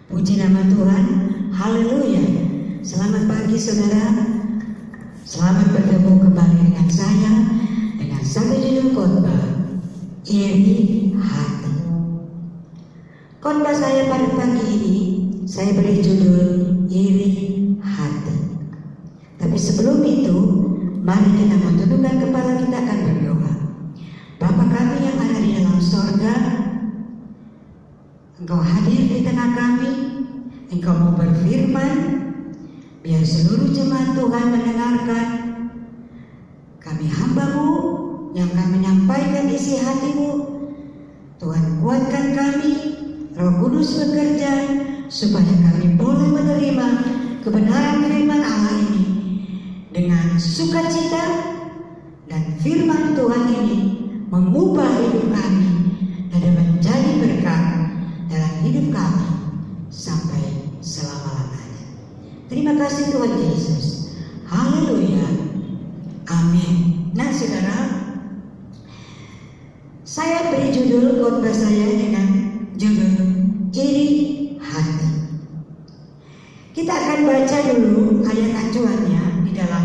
Puji nama Tuhan, haleluya. Selamat pagi saudara. Selamat bertemu kembali dengan saya dengan satu judul khotbah, iri hati. Khotbah saya pada pagi ini saya beri judul iri hati. Tapi sebelum itu, mari kita menundukkan kepala, kita akan berdoa. Bapa kami yang ada di dalam sorga, Engkau hadir di tengah kami, Engkau mau berfirman, biar seluruh jemaat Tuhan mendengarkan. Kami hamba-Mu yang akan menyampaikan isi hati-Mu. Tuhan kuatkan kami, Roh Kudus bekerja, supaya kami boleh menerima kebenaran firman Allah ini dengan sukacita, dan firman Tuhan ini mengubah hidup kami dan menjadi berkat dalam hidup kami sampai selama-lamanya. Terima kasih Tuhan Yesus. Haleluya. Amin. Nah saudara, saya beri judul khotbah saya dengan judul iri hati. Kita akan baca dulu ayat acuannya di dalam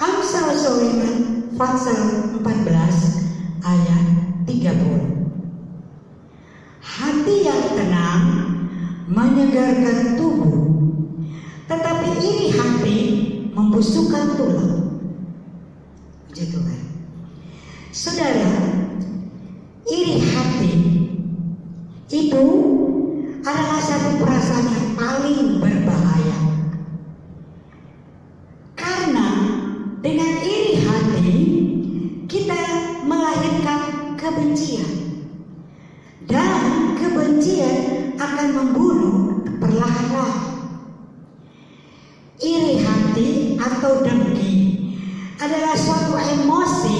Amsal Sulaiman pasal 14 ayat 30. Hati yang tenang menyegarkan tubuh, tetapi iri hati membusukkan tulang. Puji Tuhan. Saudara, iri hati itu adalah satu perasaan yang paling berbahaya. Karena dengan iri hati kita melahirkan kebencian. Dan kebencian akan membunuh perlahan-lahan. Iri hati atau dengki adalah suatu emosi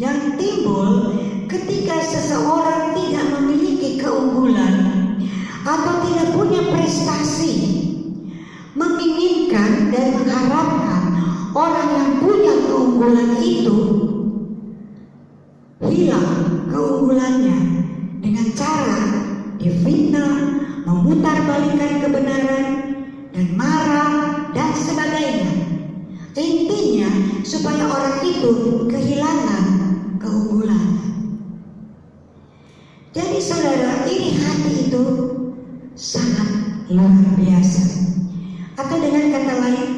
yang timbul ketika seseorang tidak memiliki keunggulan atau tidak punya prestasi, menginginkan dan mengharapkan orang yang punya keunggulan itu hilang keunggulannya dengan cara difitnah, memutarbalikkan kebenaran, dan marah, dan sebagainya. Intinya supaya orang itu kehilangan keunggulannya. Jadi saudara, iri hati itu sangat luar biasa. Atau dengan kata lain,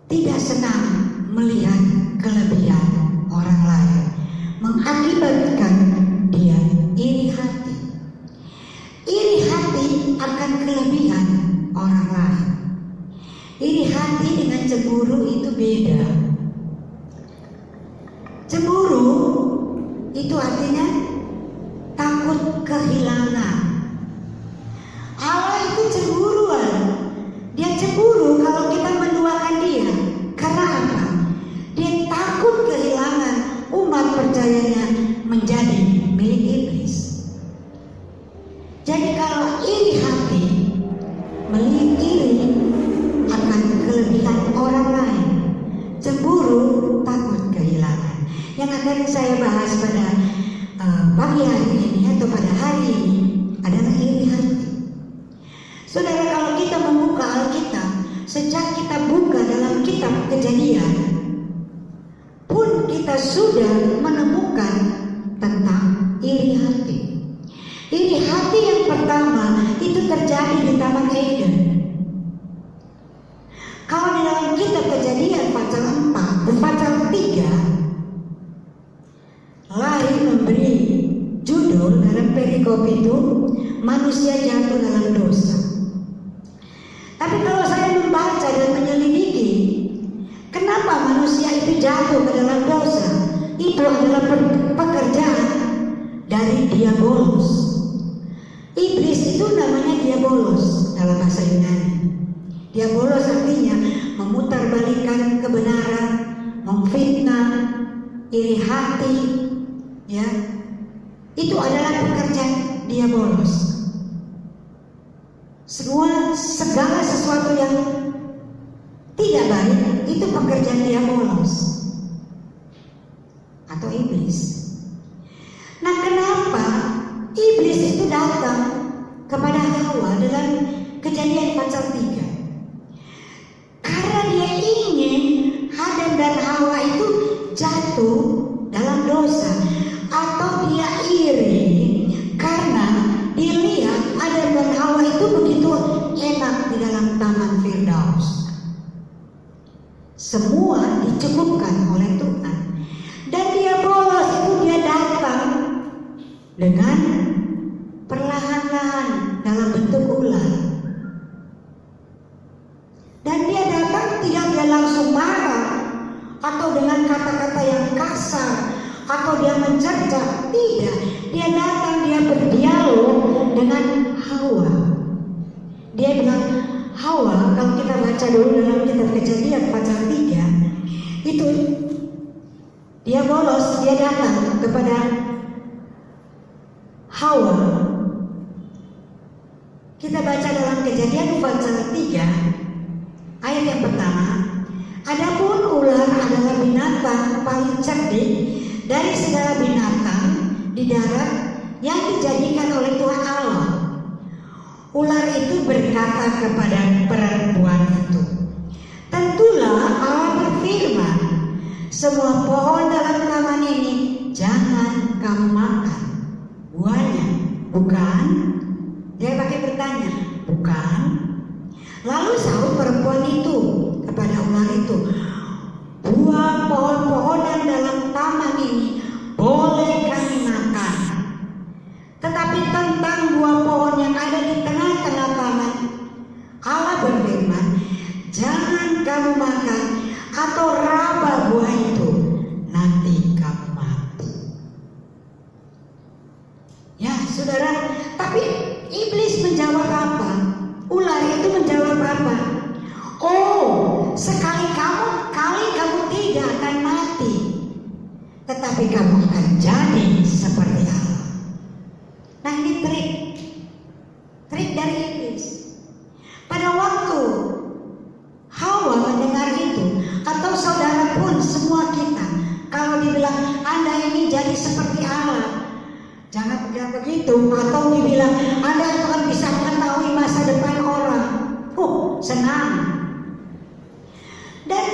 tidak senang melihat kelebihan orang lain, mengakibatkan dia iri hati. Iri hati akan kelebihan orang lain. Iri hati dengan cemburu itu beda. Cemburu itu artinya takut kehilangan. Allah itu cemburuan. Dia cemburu kalau kita menduakan dia. Karena apa? Dia takut kehilangan umat percayanya menjadi milik iblis. Jadi kalau iri hati melihat iri akan kelebihan orang lain, cemburu takut kehilangan. Yang akan saya bahas pada pagi hari ini atau pada hari ini adalah iri hati. Saudara, kalau kita membuka Alkitab, sejak kita buka dalam kitab Kejadian pun kita sudah menemukan tentang iri hati. Iri hati yang pertama itu terjadi di Taman Eden. Kalau di dalam kitab Kejadian pasal 4, pasal 3, Lai memberi judul dalam perikop itu, manusia jatuh dalam dosa. Tapi kalau saya membaca dan menyelidiki, kenapa manusia itu jatuh ke dalam dosa? Itu adalah pekerjaan dari diabolos. Iblis itu namanya diabolos dalam bahasa Yunani. Diabolos artinya memutarbalikkan kebenaran, memfitnah, iri hati, ya. Itu adalah pekerjaan diabolos. Segala sesuatu yang tidak baik itu pekerjaan diabolos atau iblis. Nah, kenapa iblis itu datang kepada Hawa dalam Kejadian pasal 3. Karena dia ingin Adam dan Hawa itu jatuh dalam dosa, atau dia iri karena dilihat Adam dan Hawa itu begitu enak di dalam taman Firdaus. Semua dicukupkan oleh Tuhan, dan dia bolos itu, dia datang dengan perlahan-lahan dalam bentuk ular. Dan dia datang tidak dia langsung marah atau dengan kata-kata yang kasar atau dia mencerca, tidak. Dia datang, dia berdialog dengan Hawa. Dia bilang, Hawa, kalau kita baca dulu dalam kitab Kejadian pasal 3, itu dia bolos, dia datang kepada Hawa. Kita baca dalam Kejadian pasal 3 ayat yang pertama. Adapun ular adalah binatang paling cerdik dari segala binatang di darat yang dijadikan oleh Tuhan Allah. Ular itu berkata kepada perempuan itu, tentulah Allah berfirman, semua pohon dalam taman ini jangan kamu makan buahnya, bukan? Dia pakai bertanya, bukan? Lalu sahut perempuan itu kepada ular itu, buah pohon-pohon yang dalam taman ini boleh kami makan, tetapi tentang buah pohon yang ada di tengah-tengah taman, Allah berfirman, jangan kamu makan atau raba buah itu, nanti kamu mati. Ya saudara, tapi iblis menjawab apa? Ular itu menjawab apa? Oh, kali kamu tidak akan mati, tetapi kamu akan jadi seperti Allah. Nah, ini trik dari iblis. Pada waktu Hawa mendengar itu, atau saudara pun semua kita, kalau dibilang Anda ini jadi seperti Allah, jangan bilang begitu. Atau dibilang Anda akan bisa mengetahui masa depan orang, senang. Dan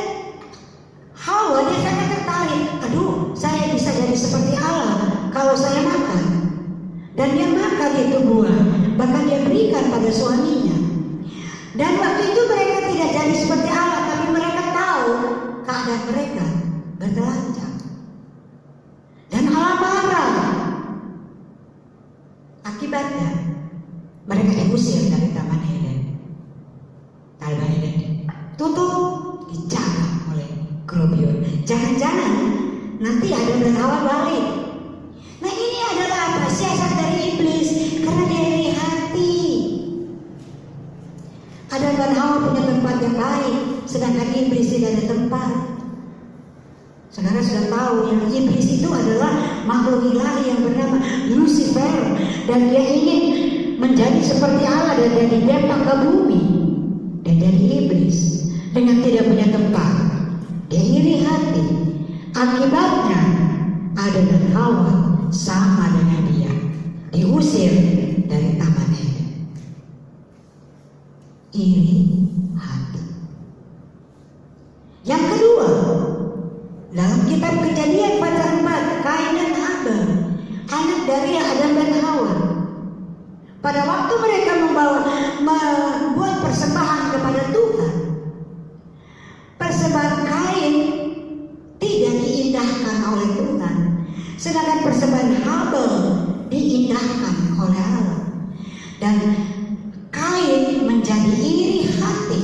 Hawa dia sangat tertarik, aduh saya bisa jadi seperti Allah kalau saya makan. Dan dia makan itu buah, bahkan dia berikan pada suaminya. Dan waktu itu mereka tidak jadi seperti Allah, tapi mereka tahu keadaan mereka bertelanjang. Dan Allah marah. Akibatnya mereka diusir dari Taman Eden. Taman Eden tutup, dijaga oleh Grobion. Jangan-jangan nanti ada dan Hawa balik. Nah, ini adalah apa? Siasat dari iblis, karena dia iri hati. Adam dan Hawa punya tempat yang baik, sedangkan iblis tidak ada tempat. Saudara sudah tahu yang iblis itu adalah makhluk ilahi yang bernama Lucifer, dan dia ingin menjadi seperti Allah dan dia didepak ke bumi. Dan dari iblis dengan tidak punya tempat, dia iri hati. Akibatnya Adam dan Hawa sama dengan dia, diusir dari Taman Eden. Iri hati. Yang kedua, dalam kitab Kejadian pasal 4, Kain dan Abel, anak dari Adam dan Hawa. Pada waktu mereka membuat persembahan kepada Tuhan, persembahan Kain tidak diindahkan oleh Tuhan, sedangkan persembahan Abel diindahkan oleh Allah. Dan Kain menjadi iri hati.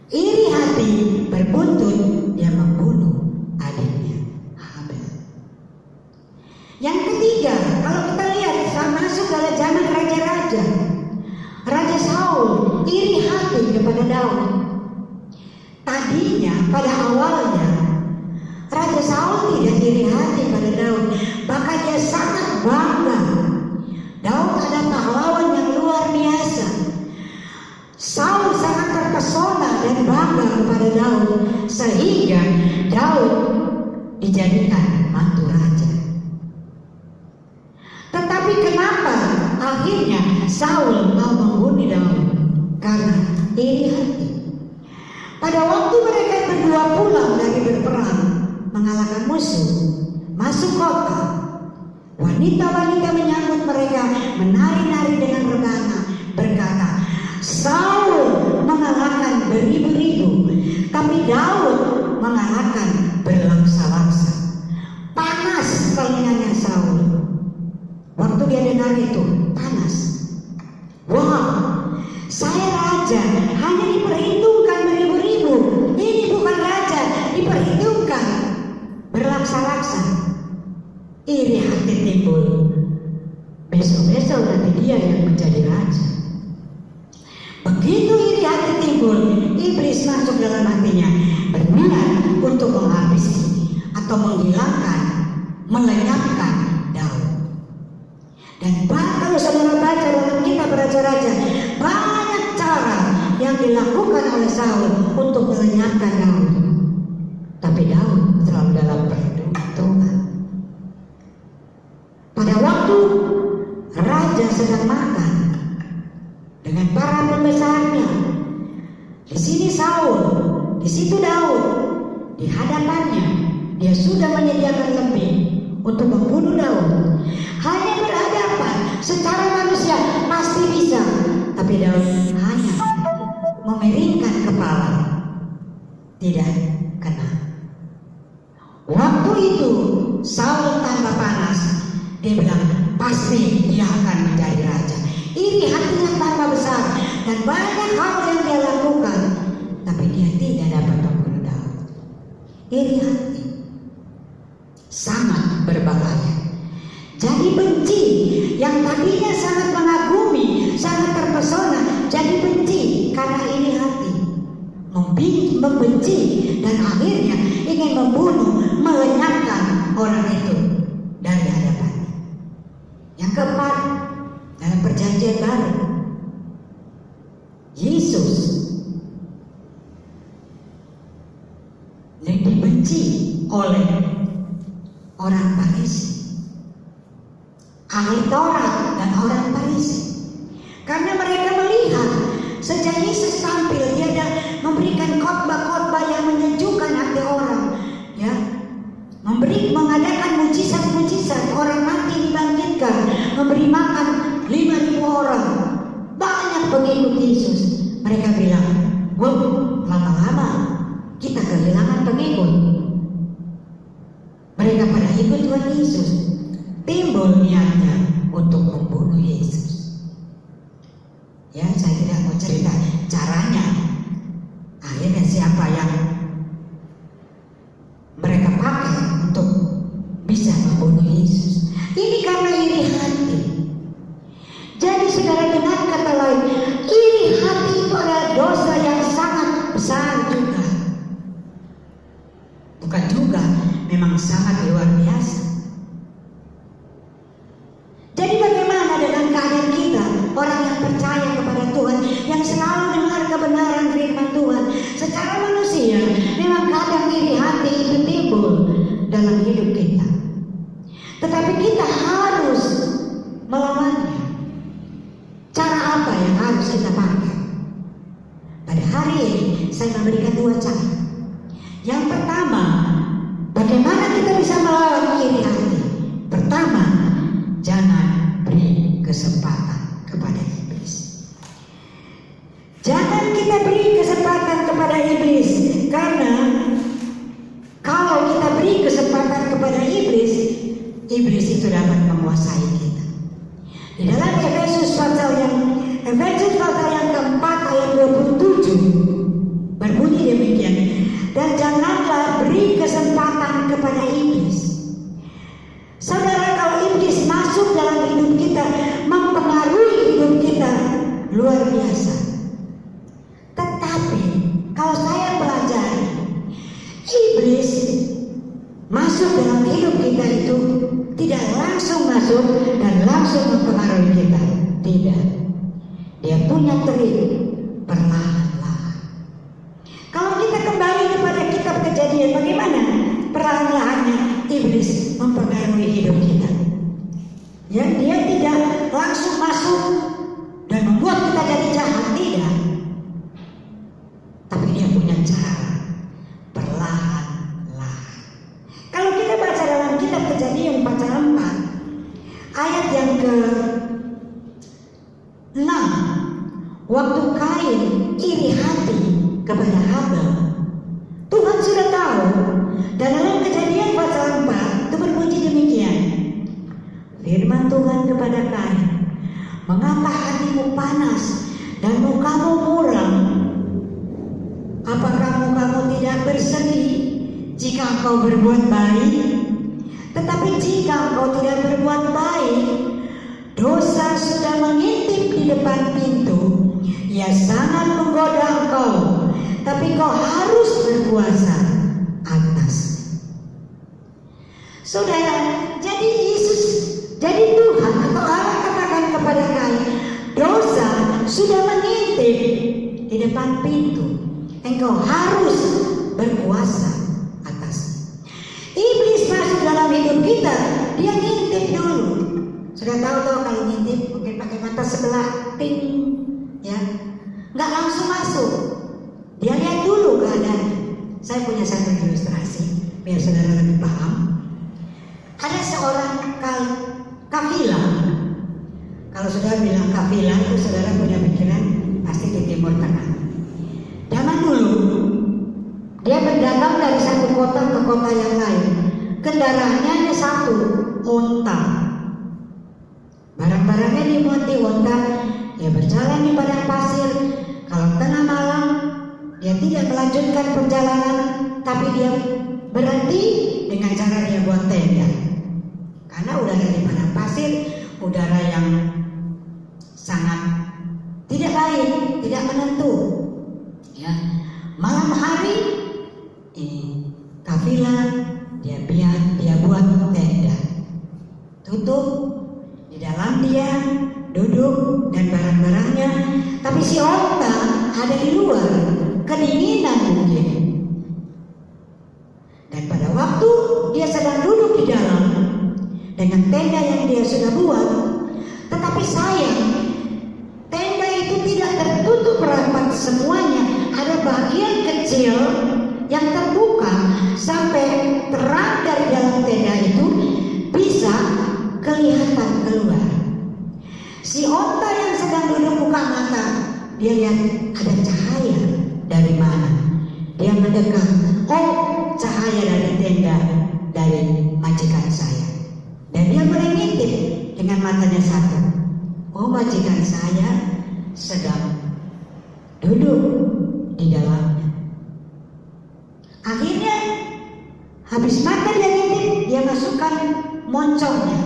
Iri hati berbuntut, dia membunuh adiknya Habel. Yang ketiga, kalau kita lihat masuk ke zaman raja-raja, Raja Saul iri hati kepada Daud. Tadinya pada awalnya Raja Saul tidak iri hati pada Daud, bahkan dia sangat bangga. Daud adalah pahlawan yang luar biasa. Saul sangat terpesona dan bangga kepada Daud, sehingga Daud dijadikan mantu raja. Tetapi Tetapi kenapa akhirnya Saul mau membunuh Daud? Karena iri hati. Pada waktu mereka berdua pulang dari berperang mengalahkan musuh, masuk kota, wanita-wanita menyambut mereka, menari-nari dengan rebana, berkata, Saul mengalahkan beribu-ribu, tapi Daud mengalahkan berlaksa-laksa. Panas telinganya Saul. Waktu dia dengar itu, panas. Wah, saya raja, hanya diperhitungkan beribu-ribu. Ini bukan raja, diperhitungkan berlaksa-laksa. Iri hati timbul. Besok-besok nanti dia yang menjadi raja. Begitu iri hati timbul, iblis masuk dalam hatinya, berniat untuk menghabisi atau menghilangkan, melenyapkan Daud. Dan kalau saudara baca dalam kitab Raja-Raja, banyak cara yang dilakukan oleh Saul untuk melenyapkan Daud. Tapi Daud selalu dalam perhitungan. Pada waktu raja sedang makan dengan para pembesarnya, di sini Saul, di situ Daud, di hadapannya dia sudah menyediakan lebih untuk membunuh Daud. Hanya berhadapan secara manusia pasti bisa, tapi Daud hanya memeringkan kepala, tidak kena. Waktu itu Saul tambah panas. Dia bilang pasti dia akan menjadi raja. Iri hatinya tambah besar dan banyak hal yang dia lakukan, tapi dia tidak dapat membunuh Daud. Iri hati sangat berbahaya. Jadi benci yang tadinya sangat mengagumi, sangat terpesona, jadi benci karena iri hati. Membenci dan akhirnya ingin membunuh, melenyapkan orang itu dari hadapannya. Yang keempat, dalam perjanjian baru, Yesus dibenci oleh orang Farisi, ahli Taurat dan orang Farisi, karena mereka melihat sejak Yesus tampil, dia memberikan khotbah-khotbah yang menyejukkan hati orang, ya, mengadakan mujizat-mujizat, orang mati dibangkitkan, memberi makan 5.000 orang, banyak pengikut Yesus. Mereka bilang, wow, lama-lama kita kehilangan pengikut. Mereka pada ikut Tuhan Yesus. Timbul niatnya untuk membunuh Yesus. Ya, saya tidak mau cerita caranya. Akhirnya siapa yang mereka pakai untuk bisa membunuh Yesus. Ini karena iri hati. Jadi saudara dengar kata lain, iri hati itu adalah dosa yang sangat besar juga. Bukan juga, memang sangat luar biasa. Jadi bagaimana dengan keadaan kita, orang yang percaya kepada Tuhan, yang selalu dengar kebenaran firman Tuhan? Secara manusia, memang kadang iri hati itu timbul dalam hidup kita. Tetapi kita harus melawannya. Cara apa yang harus kita pakai? Pada hari ini, saya memberikan 2 cara. Yang pertama, bagaimana kita bisa melawan iri hati? Pertama, jangan beri kesempatan kepada iblis. Jangan kita beri kesempatan kepada iblis, karena kalau kita beri kesempatan kepada iblis, iblis itu dapat menguasai kita. Di dalam Efesus pasal yang keempat ayat 27 berbunyi demikian, dan janganlah beri kesempatan kepada iblis. Saudara, kalau iblis masuk dalam hidup kita, mempengaruhi hidup kita luar biasa. Tetapi kalau saya pelajari, iblis masuk dalam hidup kita itu tidak langsung masuk dan langsung mempengaruhi kita. Tidak. Dia punya trik perlahan-lahan. Kalau kita kembali kepada kitab Kejadian, bagaimana perlahan-lahannya iblis mempengaruhi hidup kita? Ya, dia tidak ayat yang ke-6. Waktu Kain iri hati kepada Habel, Tuhan sudah tahu. Dan dalam Kejadian pasal 4 itu berbunyi demikian. Firman Tuhan kepada Kain, mengapa hatimu panas dan mukamu muram? Apakah mukamu tidak bersedih jika engkau berbuat baik? Tetapi jika engkau tidak berbuat baik, dosa sudah mengintip di depan pintu. Ia sangat menggoda engkau, tapi kau harus berpuasa atas. Saudara, jadi Tuhan atau Allah katakan kepada Kain, dosa sudah mengintip di depan pintu. Engkau harus berpuasa atas. Iblis masuk dalam hidup kita, dia ngintip dulu. Sudah tahu kalau ngintip mungkin pakai mata sebelah, ting, ya, nggak langsung masuk. Dia lihat dulu keadaannya. Saya punya satu ilustrasi biar saudara lebih paham. Ada seorang kafilah. Kalau saudara bilang kafilah itu saudara punya pikiran pasti di Timur Tengah. Zaman dulu dia berdagang dari satu kota ke kota yang lain. Kendaraannya hanya satu, onta. Barang-barangnya dimuat di onta. Dia berjalan di padang pasir. Kalau tengah malam dia tidak melanjutkan perjalanan, tapi dia berhenti dengan cara dia buat tenda. Karena udara di padang pasir, udara yang sangat tidak baik, tidak menentu. Ya, malam hari kafilah dia buat tenda, tutup di dalam dia duduk dan barang-barangnya, tapi si onta ada di luar, kedinginan mungkin. Dan pada waktu dia sedang duduk di dalam dengan tenda yang dia sudah buat, tetapi sayang tenda itu tidak tertutup rapat semuanya. Ada bagian kecil yang terbuka sampai terang dari dalam tenda itu bisa kelihatan keluar. Si onta yang sedang duduk buka mata, dia lihat ada cahaya dari mana. Dia mendekat, oh cahaya dari tenda dari majikan saya. Dan dia mulai ngintip dengan matanya satu. Oh majikan saya sedang duduk di dalamnya. Akhirnya habis makan dia ngintip, dia masukkan moncongnya.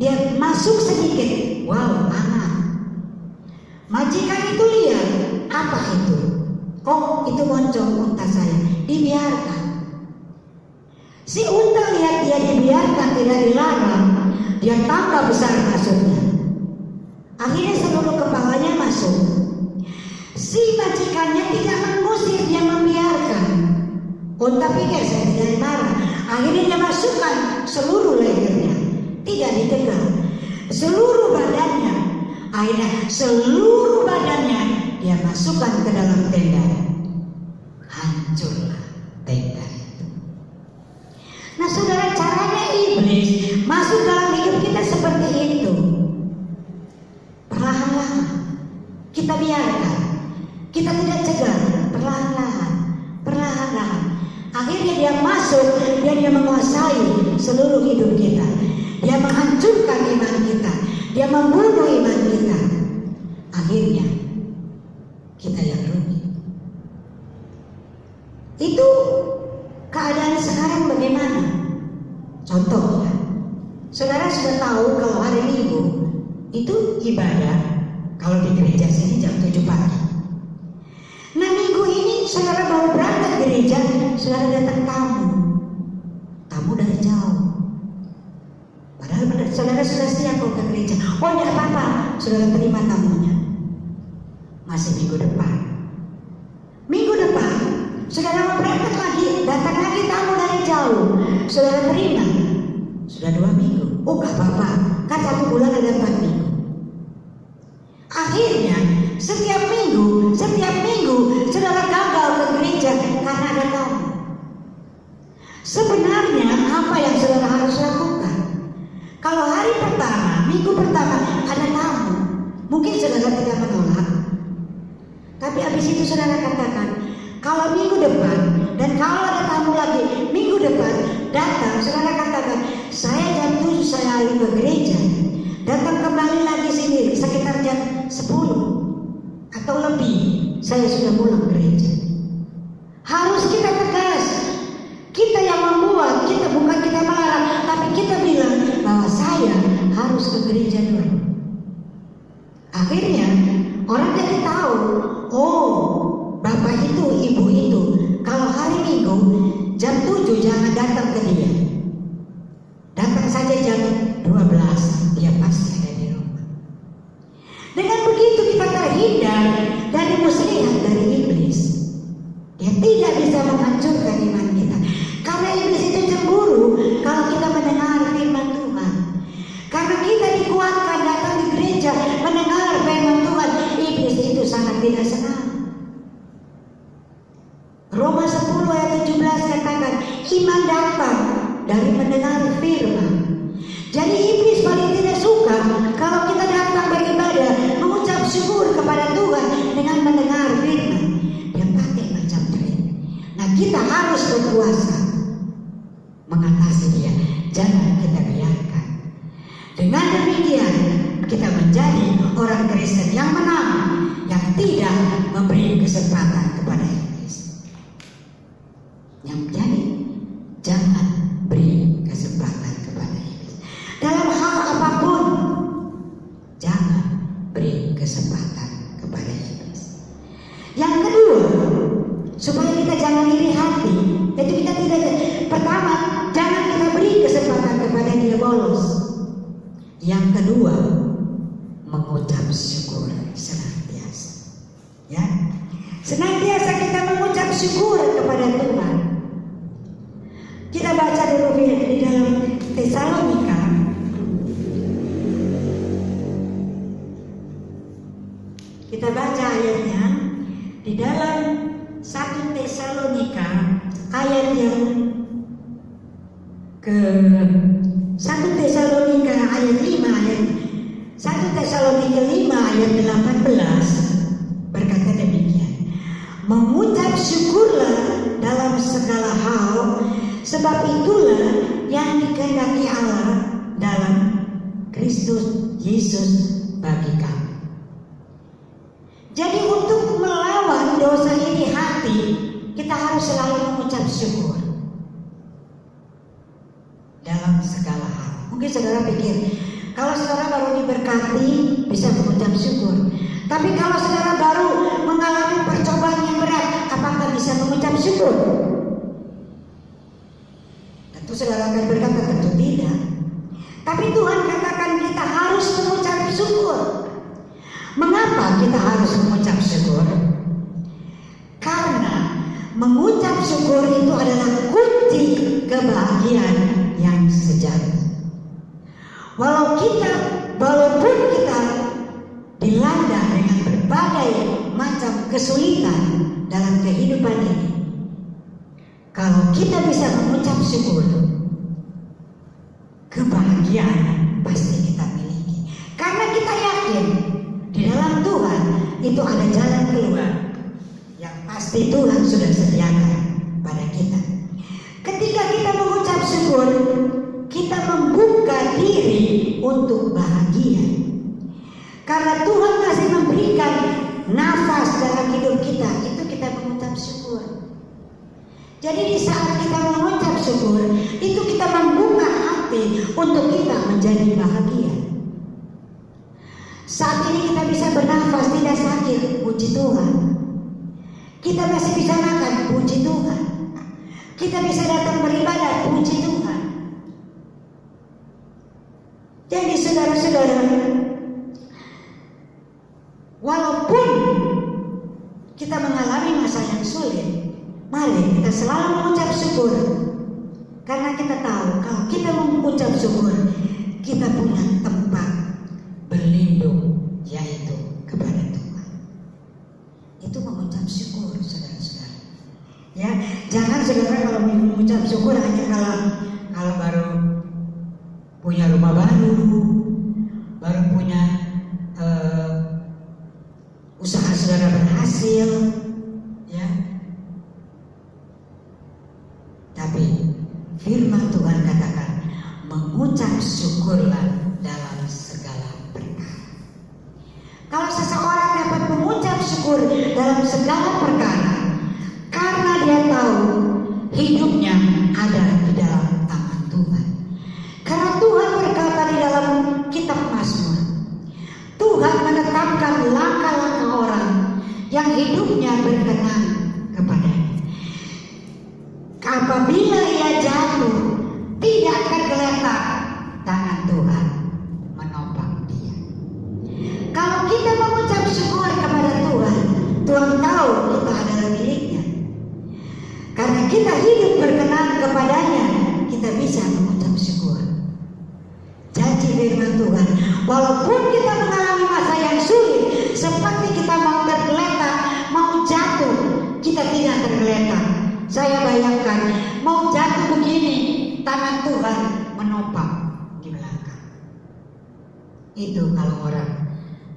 Dia masuk sedikit, wow panas. Majikan itu lihat, apa itu? Oh itu moncong unta saya, dibiarkan. Si unta lihat dia dibiarkan, tidak dilarang, dia tambah besar masuknya. Akhirnya seluruh kepalanya masuk. Si majikannya tidak mengusir, dia membiarkan. Unta pikir saya tidak marah. Akhirnya dia masukkan seluruh lehernya, tidak ditegang, seluruh badannya. Akhirnya seluruh badannya dia masukkan ke dalam tenda. Hancurlah tenda itu. Nah saudara, caranya iblis masuk dalam hidup kita seperti itu. Perlahan-lahan kita biarkan, kita tidak cegah, perlahan-lahan. Akhirnya dia masuk, dia menguasai seluruh hidup kita. Dia menghancurkan iman kita, dia membunuh iman kita. Akhirnya kita yang rugi. Itu keadaan sekarang bagaimana? Contohnya, saudara sudah tahu kalau hari Minggu itu ibadah. Kalau di gereja sini jam 7 pagi. Nah minggu ini saudara baru berangkat gereja, saudara datang tamu dari jauh. Padahal saudara sudah siap ke gereja. Oh tidak apa-apa, saudara terima tamunya. Masih minggu depan, saudara mau berangkat lagi, datang lagi tamu dari jauh, saudara terima. Sudah 2 minggu, oh gak apa-apa, kan 1 bulan ada 4 minggu. Akhirnya setiap minggu saudara gagal ke gereja karena ada tamu. Sebenarnya apa yang saudara harus lakukan? Kalau hari pertama, minggu pertama ada tamu, mungkin saudara tidak menolak. Tapi habis itu saudara katakan, kalau minggu depan dan kalau ada tamu lagi minggu depan datang, saudara katakan, saya jam 7 saya ke gereja, datang kembali lagi sini sekitar jam 10 atau lebih, saya sudah pulang gereja. Harus kita tegas. Kita yang membuat, kita bukan kita melarang, tapi kita bilang bahwa saya harus ke gereja dulu. Akhirnya orang jadi tahu, oh bapak itu, ibu itu, kalau hari Minggu jam 7 jangan datang ke dia. Datang saja jam 12, dia pasti ada di rumah. Dengan begitu kita terhindar dari muslihat dari iblis. Dia tidak bisa menghancurkan iman kita. Karena iblis itu cemburu kalau kita mendengar firman Tuhan. Karena kita dikuatkan datang di gereja mendengar firman Tuhan, iblis itu sangat tidak senang. Roma 10 ayat 17 katakan, iman datang dari mendengar firman. Jadi iblis paling tidak suka kalau kita datang beribadah, mengucap syukur kepada Tuhan dengan mendengar firman. Dia pakai macam trik. Nah, kita harus berkuasa mengatasi dia. Jangan kita biarkan. Dengan demikian kita menjadi orang Kristen yang menang, yang tidak memberi kesempatan kepada iblis. Yang menjadi jangan beri kesempatan kepada iblis. Dalam hal apapun jangan beri kesempatan kepada iblis. Yang kedua, supaya kita jangan iri hati, yaitu kita tidak, pertama, jangan kita beri kesempatan kepada dia bolos. Yang kedua, mengucap syukur senantiasa. Ya, senantiasa kita mengucap syukur kepada Tuhan. Kita baca dulu di dalam Tesalonika. Kita baca ayatnya di dalam 1 Tesalonika ayat yang ke 1 Tesalonika ayat 5 ayat 1 Tesalonika 5 ayat 18 berkata demikian. Mengucap syukurlah dalam segala hal, sebab itulah yang dikehendaki Allah dalam Kristus Yesus bagi kamu. Jadi untuk melawan dosa iri hati, kita harus selalu mengucap syukur dalam segala hal. Mungkin saudara pikir, kalau saudara baru diberkati bisa mengucap syukur. Tapi kalau saudara baru mengalami percobaan yang berat, apakah bisa mengucap syukur? Tentu saudara akan berkata tentu tidak. Tapi Tuhan katakan kita harus mengucap syukur. Mengapa kita harus mengucap syukur? Karena mengucap syukur itu adalah kunci kebahagiaan yang sejati. Walaupun kita dilanda dengan berbagai macam kesulitan dalam kehidupan ini, kalau kita bisa mengucap syukur, kebahagiaan pasti kita miliki. Karena kita yakin di dalam Tuhan itu ada jalan keluar yang pasti Tuhan sudah sediakan pada kita. Ketika kita mengucap syukur, kita membuka diri untuk bahagia. Karena Tuhan masih memberikan nafas dalam hidup kita, itu kita mengucap syukur. Jadi di saat kita mengucap syukur, itu kita membuka hati untuk kita menjadi bahagia. Saat ini kita bisa bernafas tidak sakit, puji Tuhan. Kita masih bisa makan, puji Tuhan. Kita bisa datang beribadah, puji Tuhan. Jadi saudara-saudara, walaupun kita mengalami masa yang sulit, mari kita selalu mengucap syukur. Karena kita tahu kalau kita mengucap syukur, kita punya tempat berlindung, yaitu kepada Tuhan. Itu mengucap syukur, saudara-saudara. Ya, jangan saudara kalau mengucap syukur hanya kalau baru punya rumah baru punya usaha saudara berhasil, ya. Tapi firman Tuhan katakan, mengucap syukurlah dalam segala perkara. Kalau seseorang dapat mengucap syukur dalam segala perkara, karena dia tahu hidupnya ada di dalam tangan Tuhan. Karena Tuhan berkata di dalam kitab Mazmur, Tuhan menetapkan langkah-langkah orang yang hidupnya berkenan kepadanya. Apabila ia jatuh, tidak tergeletak, tangan Tuhan menopang dia. Kalau kita mengucap syukur kepada Tuhan, Tuhan tahu kita adalah miliknya. Karena kita hidup berkenan kepadanya, kita bisa mengucap syukur. Janji firman Tuhan, walaupun kita mengalami masa yang sulit, seperti kita mau tergeletak, mau jatuh, kita tidak tergeletak. Saya bayangkan, mau jatuh begini, tangan Tuhan menopang di belakang. Itu kalau orang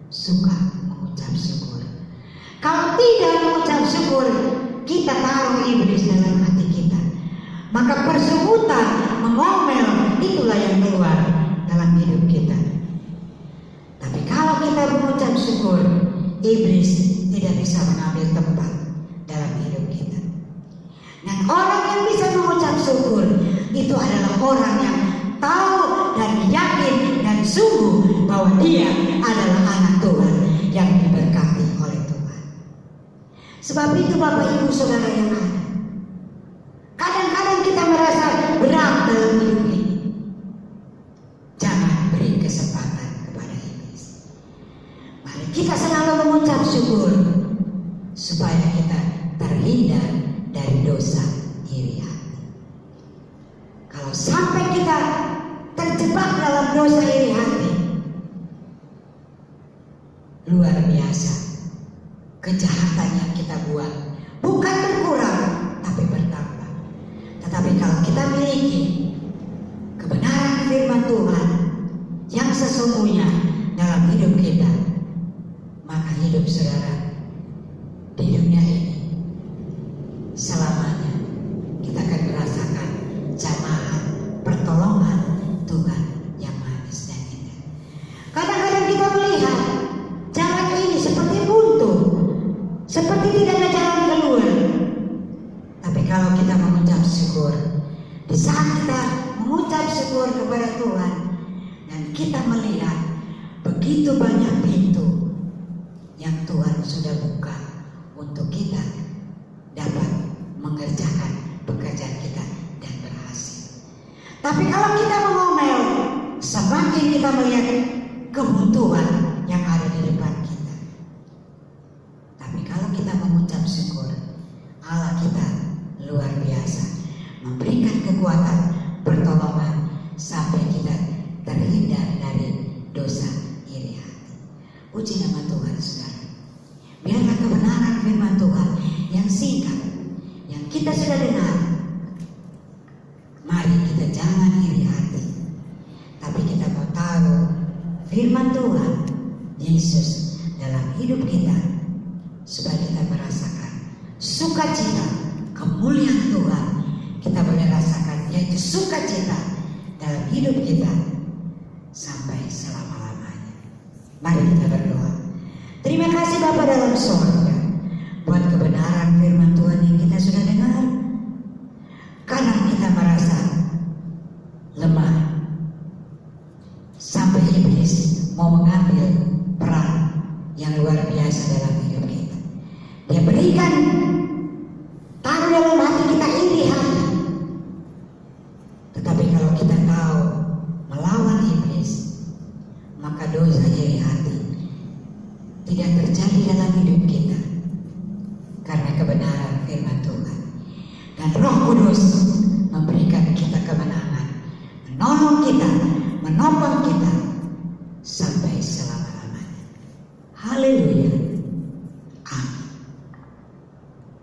suka mengucap syukur. Kalau tidak mengucap syukur, kita taruh iblis dalam hati kita. Maka persungutan, mengomel, itulah yang keluar dalam hidup kita. Tapi kalau kita mengucap syukur, iblis tidak bisa mengambil tempat dalam hidup kita. Dan orang yang bisa mengucap syukur itu adalah orang yang tahu dan yakin dan sungguh bahwa dia adalah anak Tuhan yang diberkati oleh Tuhan. Sebab itu Bapak Ibu Saudara yang ada, kadang-kadang kita merasa berat dalam hidup ini. Jangan beri kesempatan kepada iblis. Mari kita selalu mengucap syukur supaya kita terhindar dari dosa iri hati. Kalau sampai kita terjebak dalam dosa iri hati, luar biasa kejahatan yang kita buat bukan berkurang tapi bertambah. Tetapi kalau kita miliki kebenaran firman Tuhan yang sesungguhnya dalam hidup kita, maka hidup saudara di dunia ini selamanya kita akan merasakan jamaah pertolongan Tuhan yang manis dan indah. Kadang-kadang kita melihat jalan ini seperti buntu, seperti tidak ada jalan keluar. Tapi kalau kita mengucap syukur, di saat kita mengucap syukur kepada Tuhan dan kita melihat begitu banyak pintu yang Tuhan sudah buka untuk kita dapat mengerjakan pekerjaan kita dan berhasil. Tapi kalau kita mengomel, semakin kita melihat kebutuhan yang ada di depan kita. Tapi kalau kita mengucap syukur, Allah kita luar biasa, memberikan kekuatan pertolongan sampai kita terhindar dari dosa iri hati. Puji nama Tuhan saudara. Biarlah kebenaran firman Tuhan yang singkat, yang kita sudah dengar, mari kita jangan iri hati, tapi kita mau taruh firman Tuhan Yesus dalam hidup kita supaya kita merasakan sukacita, kemuliaan Tuhan. Kita boleh rasakan, yaitu sukacita dalam hidup kita sampai selama-lamanya. Mari kita berdoa. Terima kasih Bapa dalam surga buat kebenaran firman Tuhan yang kita sudah dengar. Kadang kita merasa lemah sampai iblis mau mengambil peran yang luar biasa dalam hidup kita. Dia berikan, taruh dalam hati kita iri hati. Tetapi kalau kita tahu melawan iblis, maka dosa iri hati tidak terjadi dalam hidup kita karena kebenaran firman Tuhan. Dan Roh Kudus memberikan kita kemenangan, menolong kita, menopang kita sampai selama.